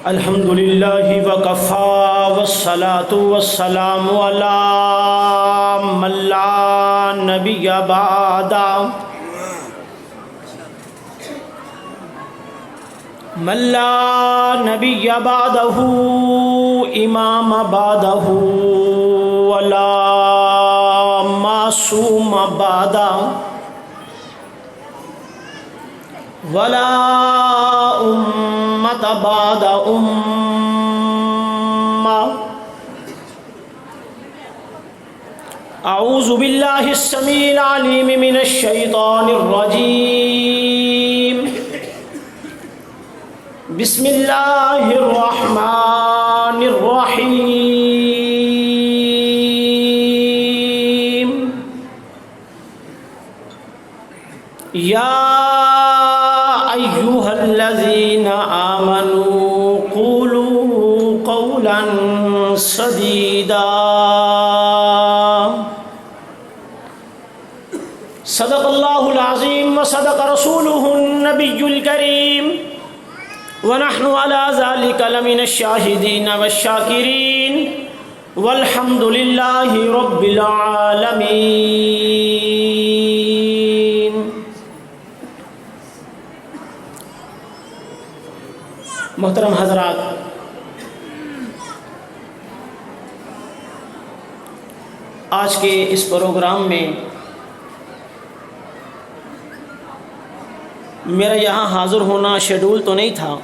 الحمد للہ وکفا والصلاة والسلام علی من لا نبی بعدہ من لا نبی بعدہ امام بعدہ ولا معصوم بعدہ ولا امت بعد امہ اعوذ باللہ السمیع العلیم من الشیطان الرجیم بسم اللہ الرحمن الرحیم یا ایھا الذین آمنوا قولوا قولا سدیدا صدق اللہ العظیم وصدق رسولہ النبی الکریم ونحن على ذلك لمن الشاہدین والشاکرین والحمد للہ رب العالمین۔ محترم حضرات، آج کے اس پروگرام میں میرا یہاں حاضر ہونا شیڈول تو نہیں تھا،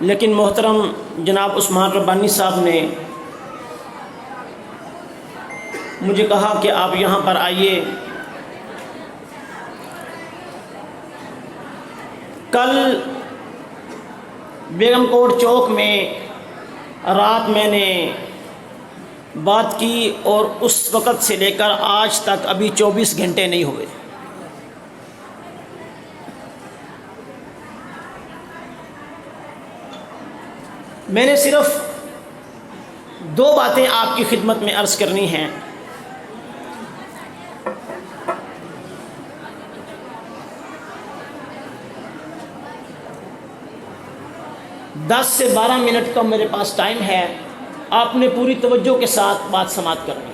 لیکن محترم جناب عثمان ربانی صاحب نے مجھے کہا کہ آپ یہاں پر آئیے۔ کل بیگم کوٹ چوک میں رات میں نے بات کی اور اس وقت سے لے کر آج تک ابھی 24 گھنٹے نہیں ہوئے۔ میں نے صرف 2 باتیں آپ کی خدمت میں عرض کرنی ہیں۔ دس سے 12 منٹ کا میرے پاس ٹائم ہے، آپ نے پوری توجہ کے ساتھ بات سماعت کرنی ہے۔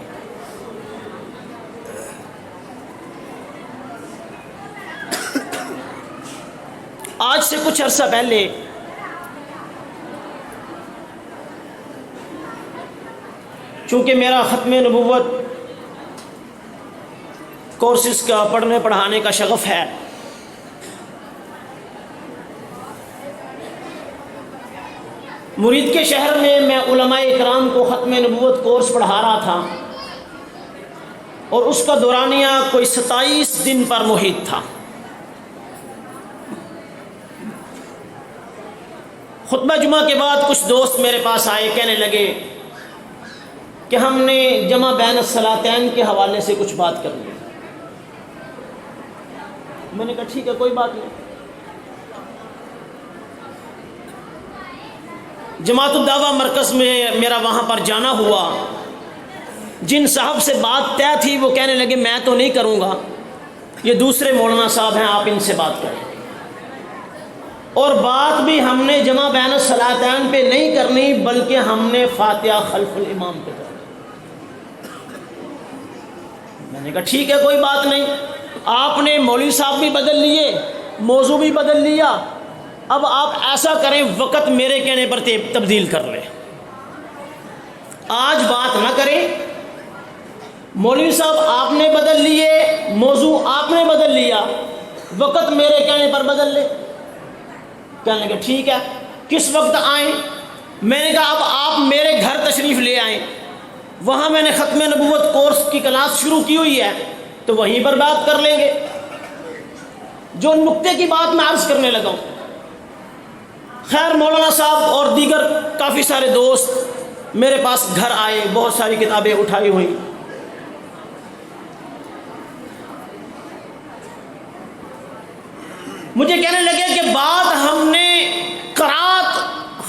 آج سے کچھ عرصہ پہلے چونکہ میرا ختم نبوت کورسز کا پڑھنے پڑھانے کا شغف ہے، مرید کے شہر میں میں علماء اکرام کو ختم نبوت کورس پڑھا رہا تھا اور اس کا دورانیہ کوئی 27 دن پر محیط تھا۔ خطبہ جمعہ کے بعد کچھ دوست میرے پاس آئے، کہنے لگے کہ ہم نے جمع بین الصلاتین کے حوالے سے کچھ بات کرنی ہے۔ میں نے کہا ٹھیک ہے، کوئی بات نہیں۔ جماعت الدعوہ مرکز میں میرا وہاں پر جانا ہوا۔ جن صاحب سے بات طے تھی وہ کہنے لگے میں تو نہیں کروں گا، یہ دوسرے مولانا صاحب ہیں، آپ ان سے بات کریں۔ اور بات بھی ہم نے جمع بین الصلاتین پہ نہیں کرنی، بلکہ ہم نے فاتحہ خلف الامام پہ کرنی۔ میں نے کہا ٹھیک ہے، کوئی بات نہیں۔ آپ نے مولوی صاحب بھی بدل لیے، موضوع بھی بدل لیا، اب آپ ایسا کریں وقت میرے کہنے پر تبدیل کر لیں۔ آج بات نہ کریں، مولوی صاحب آپ نے بدل لیے، موضوع آپ نے بدل لیا، وقت میرے کہنے پر بدل لیں۔ کہنے لگے ٹھیک ہے، کس وقت آئیں؟ میں نے کہا اب آپ میرے گھر تشریف لے آئیں، وہاں میں نے ختم نبوت کورس کی کلاس شروع کی ہوئی ہے، تو وہیں پر بات کر لیں گے۔ جو نقطے کی بات میں عرض کرنے لگا ہوں، خیر مولانا صاحب اور دیگر کافی سارے دوست میرے پاس گھر آئے، بہت ساری کتابیں اٹھائی ہوئی۔ مجھے کہنے لگے کہ بات ہم نے قرات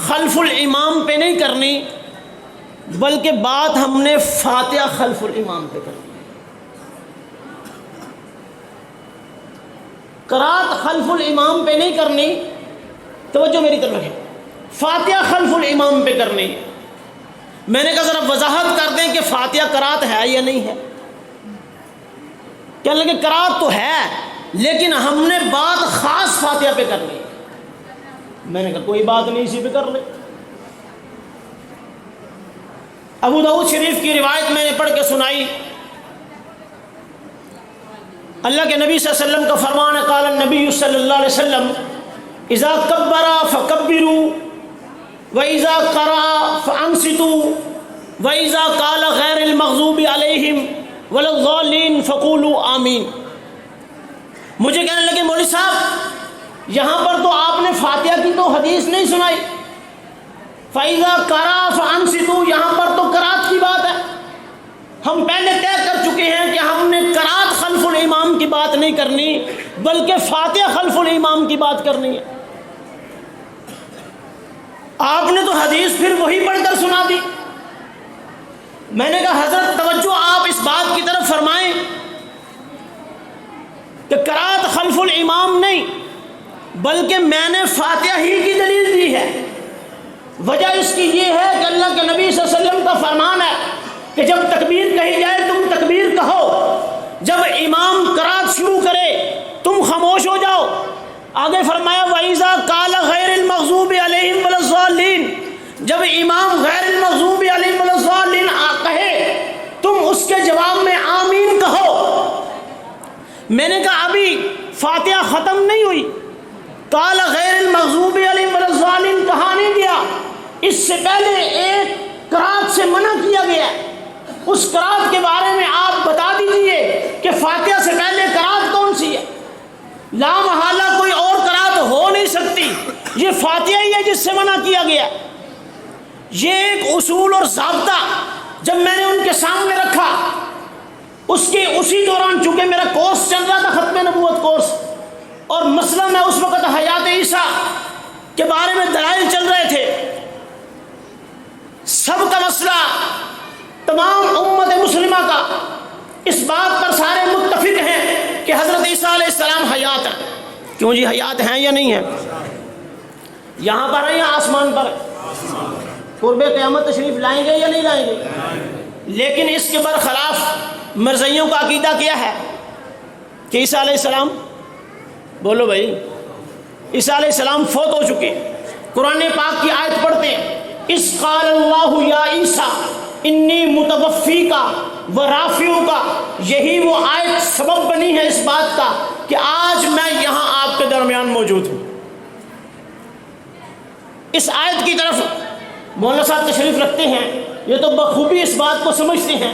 خلف الامام پہ نہیں کرنی، بلکہ بات ہم نے فاتحہ خلف الامام پہ کرنی۔ قرات خلف الامام پہ نہیں کرنی، توجہ میری طرف رکھیں، فاتحہ خلف الامام پہ کرنی ہے۔ میں نے کہا ذرا وضاحت کر دیں کہ فاتحہ قرات ہے یا نہیں ہے؟ کہنے لگے قرات تو ہے لیکن ہم نے بات خاص فاتحہ پہ کرنی ہے۔ میں نے کہا کوئی بات نہیں، اسی پہ کر لیں۔ ابو داؤد شریف کی روایت میں نے پڑھ کے سنائی، اللہ کے نبی صلی اللہ علیہ وسلم کا فرمان ہے، قال النبی صلی اللہ علیہ وسلم اذا کبر فکبروا واذا قرأ فانصتوا واذا قال غیر المغضوب علیہم ولا الضالین فقولوا آمین۔ مجھے کہنے لگے مولوی صاحب یہاں پر تو آپ نے فاتحہ کی تو حدیث نہیں سنائی، فَإِذَا قَرَأَ فَأَنصِتُوا یہاں پر تو قرات کی بات ہے۔ ہم پہلے طے کر چکے ہیں کہ ہم نے قرات خلف الامام کی بات نہیں کرنی بلکہ فاتحہ خلف الامام کی بات کرنی ہے۔ آپ نے تو حدیث پھر وہی پڑھ کر سنا دی۔ میں نے کہا حضرت توجہ آپ اس بات کی طرف فرمائیں کہ قرات خلف الامام نہیں بلکہ میں نے فاتحہ ہی کی دلیل دی ہے۔ وجہ اس کی یہ ہے کہ اللہ کے نبی صلی اللہ علیہ وسلم کا فرمان ہے کہ جب تکبیر کہی جائے تم تکبیر کہو، جب امام قرات شروع کرے تم خاموش ہو جاؤ۔ آگے فرمایا وَإِذَا قَالَ غَيْرِ الْمَغْضُوبِ عَلَيْهِمْ وَلَا الضَّالِّينَ جب امام غیر المغضوب علیہم ولا الضالین کہے تم اس کے جواب میں آمین کہو۔ میں نے کہا ابھی فاتحہ ختم نہیں ہوئی، قال غیر المغضوب علیہم ولا الضالین کہا نہیں گیا، اس سے پہلے ایک قرات سے منع کیا گیا ہے۔ اس قرات کے بارے میں آپ بتا دیجئے کہ فاتحہ سے پہلے قرات کون سی ہے؟ لا محالہ کوئی اور قرات ہو نہیں سکتی، یہ فاتحہ ہی ہے جس سے منع کیا گیا۔ یہ ایک اصول اور ضابطہ جب میں نے ان کے سامنے رکھا، اسی دوران چونکہ میرا کورس چل رہا تھا ختم نبوت کورس، اور مسئلہ میں اس وقت حیات عیسیٰ کے بارے میں دلائل چل رہے تھے، سب کا مسئلہ تمام امت مسلمہ کا اس بات پر سارے متفق ہیں کہ حضرت عیسیٰ علیہ السلام حیات ہیں۔ کیوں جی حیات ہیں یا نہیں ہیں؟ یہاں پر ہے یا آسمان پر؟ قرب قیامت تشریف لائیں گے یا نہیں لائیں گے؟ لیکن اس کے برخلاف مرزائیوں کا عقیدہ کیا ہے کہ عیسیٰ علیہ السلام، بولو بھائی، عیسیٰ علیہ السلام فوت ہو چکے۔ قرآن پاک کی آیت پڑھتے ہیں، اِذْ قَالَ اللَّهُ يَا عِيسَىٰ انی متوفی کا و رافیوں کا۔ یہی وہ آیت سبب بنی ہے اس بات کا کہ آج میں یہاں آپ کے درمیان موجود ہوں۔ اس آیت کی طرف مولانا صاحب تشریف رکھتے ہیں، یہ تو بخوبی اس بات کو سمجھتے ہیں۔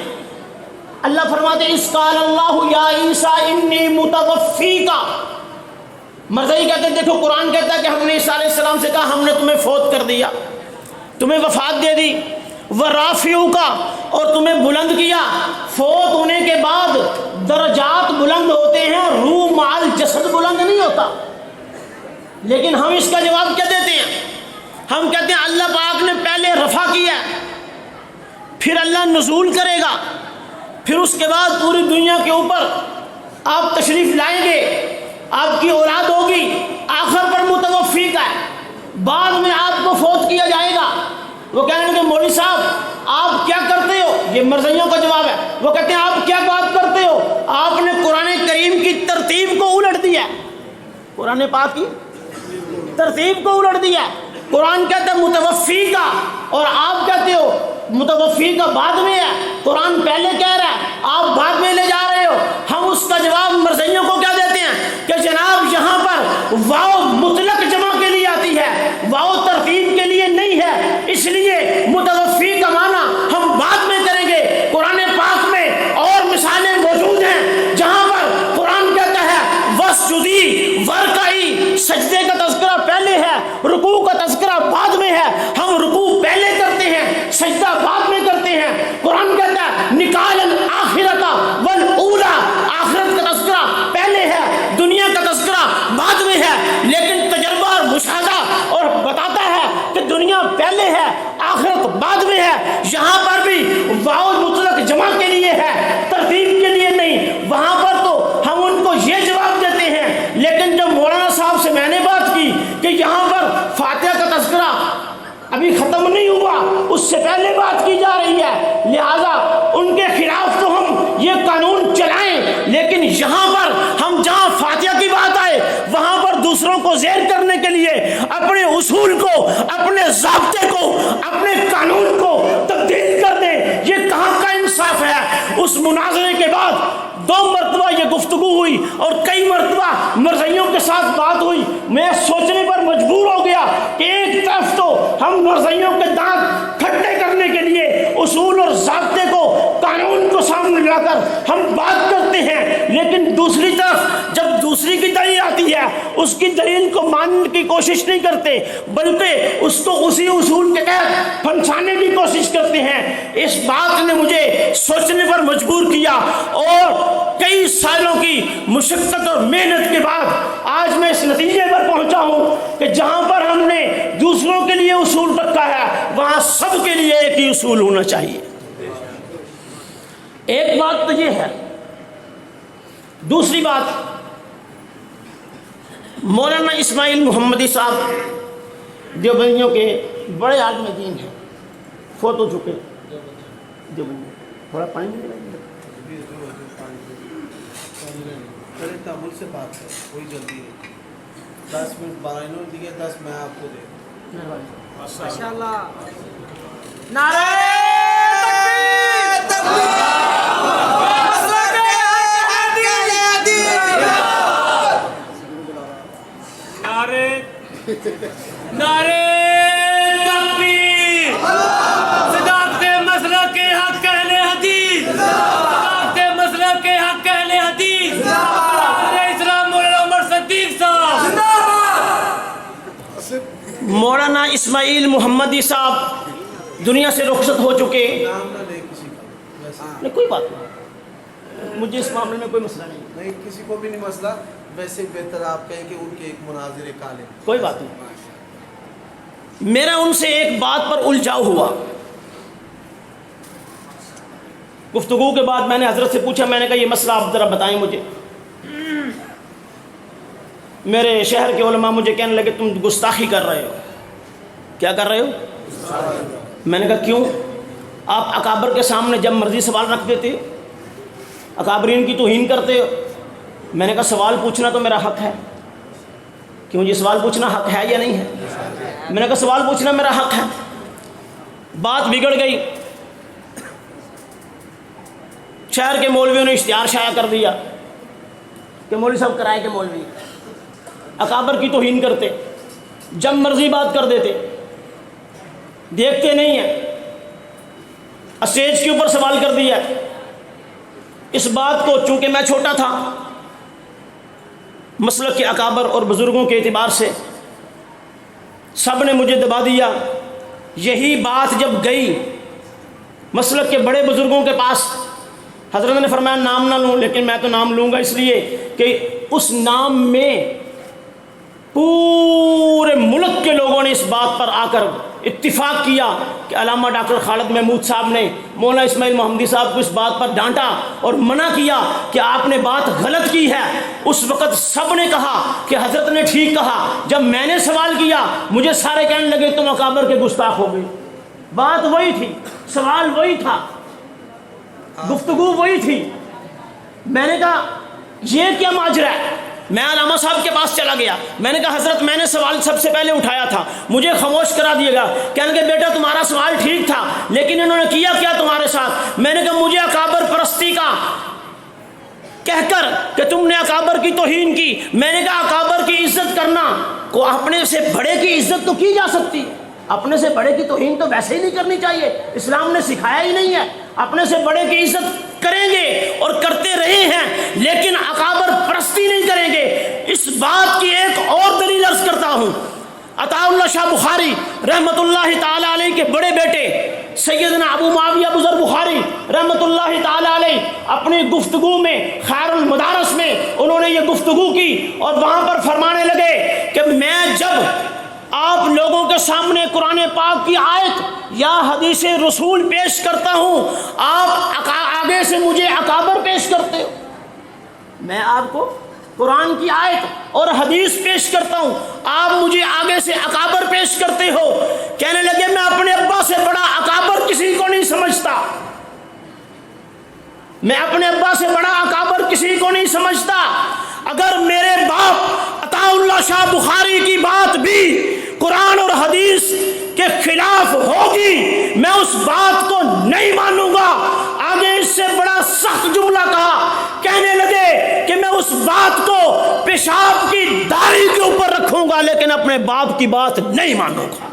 اللہ فرماتے ہیں اِذْ قَالَ اللَّهُ يَا عِيسَىٰ انی متوفی کا۔ مرزائی کہتے ہیں دیکھو قرآن کہتا ہے کہ ہم نے عیسیٰ علیہ السلام سے کہا ہم نے تمہیں فوت کر دیا، تمہیں وفات دے دی، ورافیوں کا، اور تمہیں بلند کیا۔ فوت ہونے کے بعد درجات بلند ہوتے ہیں، روح مال جسد بلند نہیں ہوتا۔ لیکن ہم اس کا جواب کیا دیتے ہیں؟ ہم کہتے ہیں اللہ پاک نے پہلے رفع کیا، پھر اللہ نزول کرے گا، پھر اس کے بعد پوری دنیا کے اوپر آپ تشریف لائیں گے، آپ کی اولاد ہوگی، آخر پر متوفی کا ہے، بعد میں آپ کو فوت کیا جائے گا۔ وہ کہیں گے مولوی صاحب آپ کیا کرتے ہو؟ یہ مرزائیوں کا جواب ہے۔ وہ کہتے ہیں آپ کیا بات کرتے ہو؟ آپ نے قرآن کریم کی ترتیب کو الٹ دیا، قرآن پاک کی ترتیب کو الٹ دیا۔ قرآن کہتا ہے متوفی کا اور آپ کہتے ہو متوفی کا بعد میں ہے، قرآن پہلے کہہ رہا ہے آپ بعد میں لے جا رہے ہو۔ ہم اس کا جواب مرزائیوں کو کیا دیتے ہیں کہ جناب یہاں پر واو مطلق جمع کے لیے آتی ہے، واو ترتیب کے لیے نہیں ہے، اس لیے متوفی کا معنی ہم بعد میں کریں گے۔ قرآن پاک میں اور مثالیں موجود ہیں جہاں پر قرآن کہتا ہے وسجدی ورکعی، سجدے کا تذکرہ پہلے ہے، رکوع کا تذکرہ بعد میں ہے۔ ہم رکوع پہلے کرتے ہیں، سجدہ بعد میں کرتے ہیں۔ قرآن کہتا ہے نکال الآخرۃ والاولی، آخرت کا تذکرہ پہلے ہے، دنیا کا تذکرہ بعد میں ہے۔ لیکن تجربہ اور مشاہدہ اور بتاتا ہے کہ دنیا پہلے ہے، آخرت بعد میں ہے۔ یہاں پر بھی واو مطلق جمع کے لیے ہے، ترتیب کے لیے نہیں۔ وہاں پر تو ہم ان کو یہ جواب دیتے ہیں، لیکن جب مولانا صاحب سے میں نے بات کی کہ یہاں پر ابھی ختم نہیں ہوا، اس سے پہلے بات کی جا رہی ہے، لہذا ان کے خلاف تو ہم یہ قانون چلائیں، لیکن یہاں پر ہم جہاں فاتحہ کی بات آئے وہاں پر دوسروں کو زیر کرنے کے لیے اپنے اصول کو، اپنے ضابطے کو، اپنے قانون کو تبدیل کر دیں، یہ کہاں کا انصاف ہے؟ اس مناظرے کے بعد 2 مرتبہ یہ گفتگو ہوئی اور کئی مرتبہ مرزائیوں کے ساتھ بات ہوئی، میں سوچنے پر مجبور ہو گیا کہ ایک طرف تو ہم مرزائیوں کے دانت کھٹے کرنے کے لیے اصول اور ضابطے کو، قانون کو سامنے لا کر ہم بات کرتے ہیں، لیکن دوسری طرف جب دوسری کی دلیل آتی ہے اس کی دلیل کو ماننے کی کوشش نہیں کرتے، بلکہ اس کو اسی اصول کے تحت پھنسانے کی کوشش کرتے ہیں۔ اس بات نے مجھے سوچنے پر مجبور کیا اور کئی سالوں کی مشقت اور محنت کے بعد آج میں اس نتیجے پر پہنچا ہوں کہ جہاں پر ہم نے دوسروں کے لیے اصول رکھا ہے وہاں سب کے لیے ایک ہی اصول ہونا چاہیے۔ ایک بات تو یہ ہے۔ دوسری بات، مولانا اسماعیل محمدی صاحب دیوبندیوں کے بڑے عالم دین ہیں، فوت ہو چکے دیوبندی، تھوڑا پانی تعمل سے بات ہے، کوئی جلدی نہیں، 10 منٹ بارائنوں نے دیے، 10 میں آپ کو دے دوں۔ ماشاءاللہ، نعرہ تکبیر، نعرہ تکبیر، صداقت مسلک کے حق اہل حدیث، صداقت مسلک کے حق اہل حدیث، اسلام مولانا عمر صدیق صاحب۔ مولانا اسماعیل محمدی صاحب دنیا سے رخصت ہو چکے، نام نہ لے کسی کا، ویسے کوئی بات نہیں، مجھے اس معاملے میں کوئی مسئلہ نہیں، کسی کو بھی نہیں مسئلہ، ویسے بہتر آپ کہیں کہ ان کے ایک مناظر کالے، کوئی بات نہیں۔ میرا ان سے ایک بات پر الجھاؤ ہوا، گفتگو کے بعد میں نے حضرت سے پوچھا، میں نے کہا یہ مسئلہ آپ ذرا بتائیں مجھے۔ میرے شہر کے علماء مجھے کہنے لگے تم گستاخی کر رہے ہو۔ کیا کر رہے ہو؟ میں نے کہا کیوں؟ آپ اکابر کے سامنے جب مرضی سوال رکھ دیتے ہو، اکابرین کی توہین کرتے ہو۔ میں نے کہا سوال پوچھنا تو میرا حق ہے، کیوں یہ سوال پوچھنا حق ہے یا نہیں ہے؟ میں نے کہا سوال پوچھنا میرا حق ہے۔ بات بگڑ گئی، شہر کے مولویوں نے اشتہار شائع کر دیا کہ مولوی صاحب کرائے کے مولوی اکابر کی توہین کرتے، جب مرضی بات کر دیتے، دیکھتے نہیں ہیں، اسٹیج کے اوپر سوال کر دیا۔ اس بات کو چونکہ میں چھوٹا تھا، مسلک کے اکابر اور بزرگوں کے اعتبار سے سب نے مجھے دبا دیا۔ یہی بات جب گئی مسلک کے بڑے بزرگوں کے پاس، حضرت نے فرمایا نام نہ لوں، لیکن میں تو نام لوں گا، اس لیے کہ اس نام میں پورے ملک کے لوگوں نے اس بات پر آ کر اتفاق کیا کہ علامہ ڈاکٹر خالد محمود صاحب نے مولانا اسماعیل محمدی صاحب کو اس بات پر ڈانٹا اور منع کیا کہ آپ نے بات غلط کی ہے۔ اس وقت سب نے کہا کہ حضرت نے ٹھیک کہا۔ جب میں نے سوال کیا مجھے سارے کہنے لگے تم اکابر کے گستاخ ہو گئے۔ بات وہی تھی، سوال وہی تھا، گفتگو وہی تھی۔ میں نے کہا یہ کیا ماجرا ہے؟ میں علامہ صاحب کے پاس چلا گیا، میں نے کہا حضرت میں نے سوال سب سے پہلے اٹھایا تھا، مجھے خاموش کرا دیا گیا۔ کہنے کہ بیٹا تمہارا سوال ٹھیک تھا، لیکن انہوں نے کیا کیا تمہارے ساتھ؟ میں نے کہا مجھے اکابر پرستی کا کہہ کر کہ تم نے اکابر کی توہین کی۔ میں نے کہا اکابر کی عزت کرنا کو اپنے سے بڑے کی عزت تو کی جا سکتی، اپنے سے بڑے کی توہین تو ویسے ہی نہیں کرنی چاہیے، اسلام نے سکھایا ہی نہیں ہے۔ اپنے سے بڑے کی عزت کریں گے اور کرتے رہے ہیں، لیکن اکابر پرستی نہیں کریں گے۔ اس بات کی ایک اور دلیل عرض کرتا ہوں۔ عطا اللہ شاہ بخاری رحمت اللہ تعالی علیہ کے بڑے بیٹے سیدنا ابو معاویہ بزرگ بخاری رحمت اللہ تعالی علیہ اپنی گفتگو میں خیر المدارس میں انہوں نے یہ گفتگو کی اور وہاں پر فرمانے لگے کہ میں جب آپ لوگوں کے سامنے قرآن پاک کی آیت یا حدیث رسول پیش کرتا ہوں، آپ آگے سے مجھے اکابر پیش کرتے ہو۔ میں آپ کو قرآن کی آیت اور حدیث پیش کرتا ہوں، آپ مجھے آگے سے اکابر پیش کرتے ہو۔ کہنے لگے میں اپنے ابا سے بڑا اکابر کسی کو نہیں سمجھتا، میں اپنے ابا سے بڑا اکابر کسی کو نہیں سمجھتا، اگر میرے باپ عطا اللہ شاہ بخاری کی بات بھی قرآن اور حدیث کے خلاف ہوگی میں اس بات کو نہیں مانوں گا۔ آگے اس سے بڑا سخت جملہ کہا، کہنے لگے کہ میں اس بات کو پیشاب کی داڑھی کے اوپر رکھوں گا لیکن اپنے باپ کی بات نہیں مانوں گا۔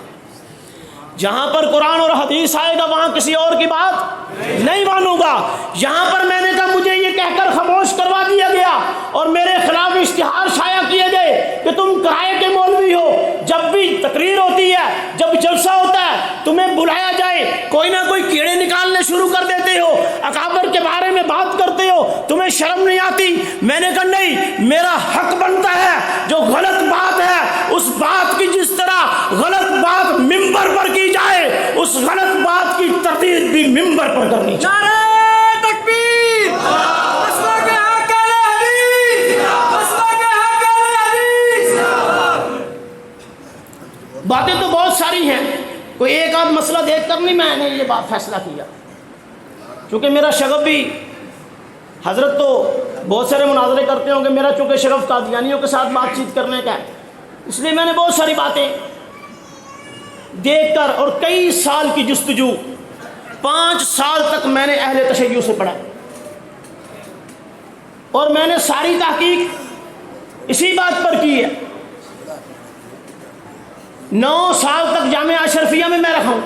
جہاں پر قرآن اور حدیث آئے گا وہاں کسی اور کی بات نہیں مانوں گا۔ یہاں پر میں نے کہا مجھے یہ کہہ کر خاموش کروا دیا گیا اور میرے خلاف اشتہار شائع کیے گئے کہ تم کرائے کے مولوی ہو، جب بھی تقریر ہوتی ہے، جب جلسہ ہوتا ہے تمہیں بلایا جائے کوئی نہ کوئی کیڑے نکالنے شروع کر دیتے ہو، اکابر کے بارے میں بات کرتے ہو، تمہیں شرم نہیں آتی؟ میں نے کہا نہیں، میرا حق بنتا ہے جو غلط بات ہے اس بات کی جس طرح غلط بات ممبر پر کی جائے اس غلط بات کی تردید بھی ممبر پر کرنی چاہیے۔ نعرہ تکبیر، مسلک حق اہل حدیث، مسلک حق اہل حدیث۔ باتیں تو بہت ساری ہیں، کوئی ایک آدھ مسئلہ دیکھ کر نہیں میں نے یہ بات فیصلہ کیا، چونکہ میرا شغف بھی، حضرت تو بہت سارے مناظرے کرتے ہوں کہ میرا چونکہ شغف قادیانیوں کے ساتھ بات چیت کرنے کا ہے، اس لیے میں نے بہت ساری باتیں دیکھ کر اور کئی سال کی جستجو، 5 سال تک میں نے اہل تشیع سے پڑھا اور میں نے ساری تحقیق اسی بات پر کی ہے۔ 9 سال تک جامعہ اشرفیہ میں رہا ہوں،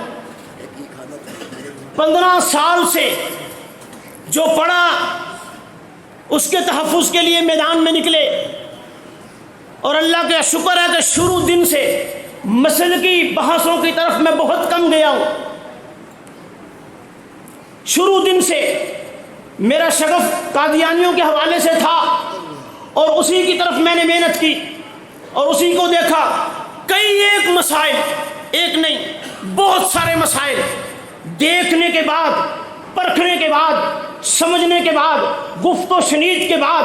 15 سال سے جو پڑھا اس کے تحفظ کے لیے میدان میں نکلے، اور اللہ کا شکر ہے کہ شروع دن سے مسلکی بحثوں کی طرف میں بہت کم گیا ہوں۔ شروع دن سے میرا شغف قادیانیوں کے حوالے سے تھا اور اسی کی طرف میں نے محنت کی اور اسی کو دیکھا۔ کئی ایک مسائل، ایک نہیں بہت سارے مسائل دیکھنے کے بعد، پرکھنے کے بعد، سمجھنے کے بعد، گفت و شنید کے بعد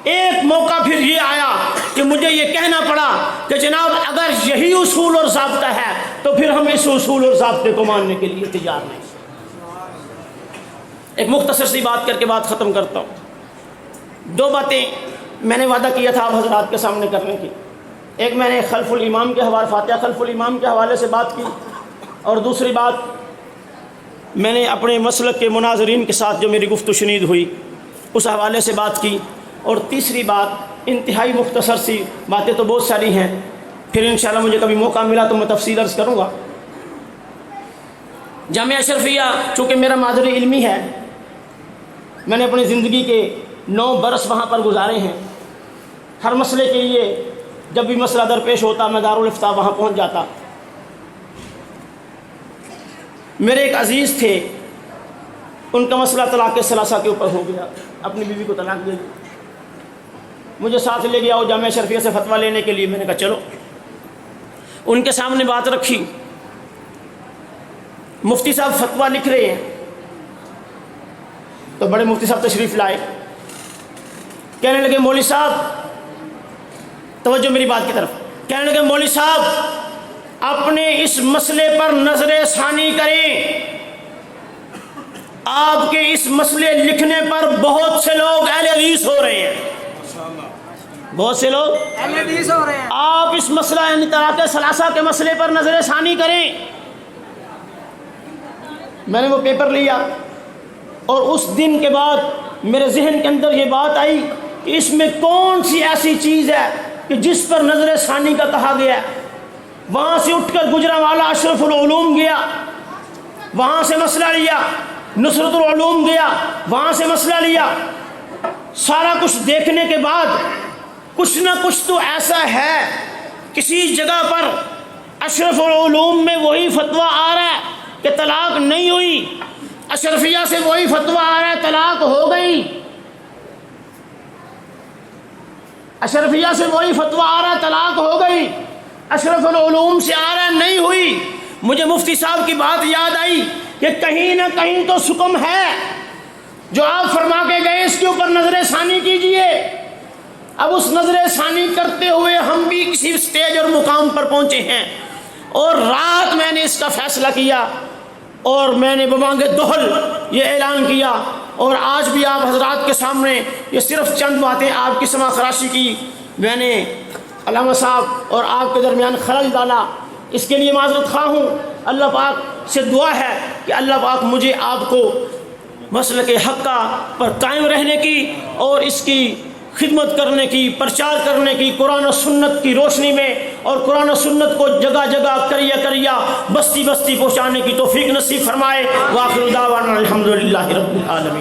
ایک موقع پھر یہ آیا کہ مجھے یہ کہنا پڑا کہ جناب اگر یہی اصول اور ضابطہ ہے تو پھر ہم اس اصول اور ضابطے کو ماننے کے لیے تیار نہیں۔ ایک مختصر سی بات کر کے بات ختم کرتا ہوں۔ 2 باتیں میں نے وعدہ کیا تھا آپ حضرات کے سامنے کرنے کی، ایک میں نے خلف الامام کے حوالے، فاتحہ خلف الامام کے حوالے سے بات کی، اور دوسری بات میں نے اپنے مسلک کے مناظرین کے ساتھ جو میری گفت و شنید ہوئی اس حوالے سے بات کی، اور تیسری بات انتہائی مختصر سی، باتیں تو بہت ساری ہیں، پھر انشاءاللہ مجھے کبھی موقع ملا تو میں تفصیل عرض کروں گا۔ جامعہ اشرفیہ چونکہ میرا مادری علمی ہے، میں نے اپنی زندگی کے 9 برس وہاں پر گزارے ہیں۔ ہر مسئلے کے لیے جب بھی مسئلہ درپیش ہوتا میں دارالافتاء وہاں پہنچ جاتا۔ میرے ایک عزیز تھے، ان کا مسئلہ طلاق ثلاثہ کے اوپر ہو گیا، اپنی بیوی کو طلاق دے دی، مجھے ساتھ لے گیا وہ جامعہ اشرفیہ سے فتویٰ لینے کے لیے۔ میں نے کہا چلو، ان کے سامنے بات رکھی، مفتی صاحب فتویٰ لکھ رہے ہیں، تو بڑے مفتی صاحب تشریف لائے، کہنے لگے مولوی صاحب، توجہ میری بات کی طرف، کہنے لگے مولوی صاحب اپنے اس مسئلے پر نظر ثانی کریں، آپ کے اس مسئلے لکھنے پر بہت سے لوگ اہل حدیث ہو رہے ہیں، بہت سے لوگ اہل حدیث ہو رہے ہیں، آپ اس مسئلہ یعنی طلاق ثلاثہ کے مسئلے پر نظر ثانی کریں۔ میں نے وہ پیپر لیا اور اس دن کے بعد میرے ذہن کے اندر یہ بات آئی کہ اس میں کون سی ایسی چیز ہے کہ جس پر نظر ثانی کا کہا گیا ہے۔ وہاں سے اٹھ کر گجرانوالہ اشرف العلوم گیا، وہاں سے مسئلہ لیا، نصرت العلوم گیا، وہاں سے مسئلہ لیا، سارا کچھ دیکھنے کے بعد کچھ نہ کچھ تو ایسا ہے، کسی جگہ پر اشرف العلوم میں وہی فتویٰ آ رہا ہے کہ طلاق نہیں ہوئی، اشرفیہ سے وہی فتویٰ آ رہا ہے طلاق ہو گئی، اشرفیہ سے وہی فتویٰ آ رہا ہے طلاق ہو گئی، اشرف العلوم سے آ رہا ہے نہیں ہوئی۔ مجھے مفتی صاحب کی بات یاد آئی کہ کہیں نہ کہیں تو سکم ہے جو آپ فرما کے گئے، اس کے اوپر نظر ثانی کیجئے۔ اب اس نظر ثانی کرتے ہوئے ہم بھی کسی سٹیج اور مقام پر پہنچے ہیں، اور رات میں نے نے اس کا فیصلہ کیا اور میں نے ببانگ دہل یہ اعلان کیا، اور آج بھی آپ حضرات کے سامنے یہ صرف چند باتیں آپ کی سماع خراشی کی میں نے علامہ صاحب اور آپ کے درمیان خلل ڈالا، اس کے لیے معذرت خواہ ہوں۔ اللہ پاک سے دعا ہے کہ اللہ پاک مجھے آپ کو مسلک حق کا پر قائم رہنے کی اور اس کی خدمت کرنے کی، پرچار کرنے کی، قرآن و سنت کی روشنی میں، اور قرآن و سنت کو جگہ جگہ کریا کریا بستی بستی پہنچانے کی توفیق نصیب فرمائے۔ وآخر دعوانا الحمدللہ رب العالمین۔